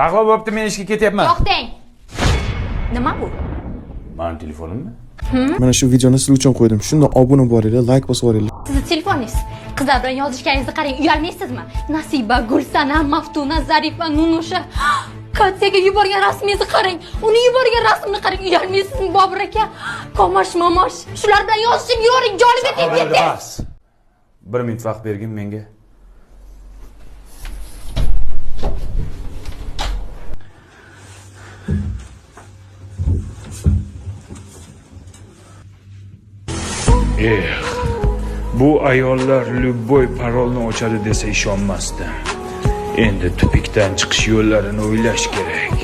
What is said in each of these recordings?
Shahlo bo'pti, men ishga ketyapman. Yo'q deng. Nima bu? Mani telefonimmi? Mana shu videoni siz uchun qo'ydim. Shunda obuna bo'linglar, like bosib yuboringlar. Sizni telefoningiz. Qizlar bilan yozishganingizni qarang, uyalmaysizmi? Nasiba, Gulsana, Maftuna, Zarifa, Nunusha. Katyaga yuborgan rasmingizni qarang. Uni yuborgan rasmini qarang, uyalmaysizmi, Bobur aka? Komash, mamosh. Shular bilan yozishib yuring, joniga tegib Bas. 1 minut vaqt bergin menga. Bu ayollar любой parolni ochadi desa ishonmasdim. Endi tupikdan chiqish yo'llarini o'ylash kerak.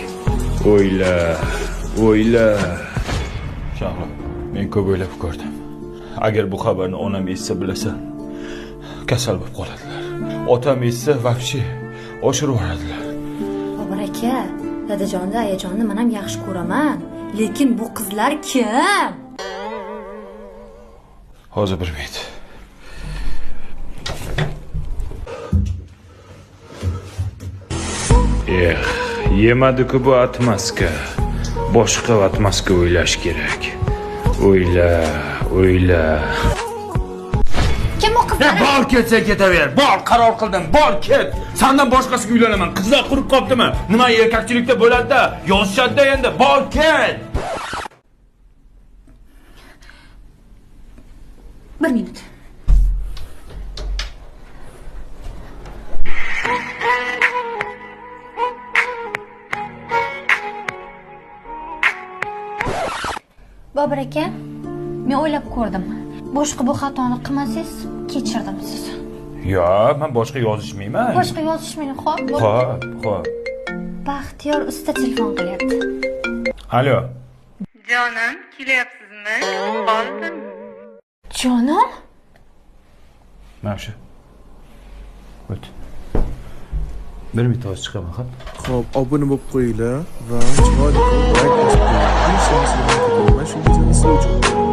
O'yla. Shahlo, men ko'p o'ylab ko'rdim. Agar bu xabarni onam eshitsa bilasan, kasal bo'lib qoladilar. Otam eshitsa вообще oshirib yuboradilar. Bobur aka, dadajonni, ayajonni men ham yaxshi ko'raman. Lekin bu qizlar kim? Hozir 1 minut. Yemadi-ku bu atmaska. Boshqa atmaska o'ylash kerak. O'yla. Kim u qizlar? Bor ketsa ketaver. Bor, qaror qildim. Bor ket. Sendan boshqasiga uylanaman. Qizlar qurib qopdimi? Nima erkakchilikda bo'ladi-da? Yozishadi endi. Bor ket. 1 minut. Bobur aka, men o'ylab ko'rdim. Boshqa bu xatoni qilmasangiz, kechirdim sizni. Yo, men boshqa yozishmayman. Boshqa yozishmayman, xo'p. Xo'p. Baxtiyor usta telefon qilyapti. Alo. Jonim, kelyapsizmi? Qoldim. Jonim? Mana shu. O't. 1 minut hozir chiqaman, xo'p? Xo'p, obuna bo'lib qo'yinglar va chiroyli qilib like bosib qo'ying. Mana shu videoni siz uchun.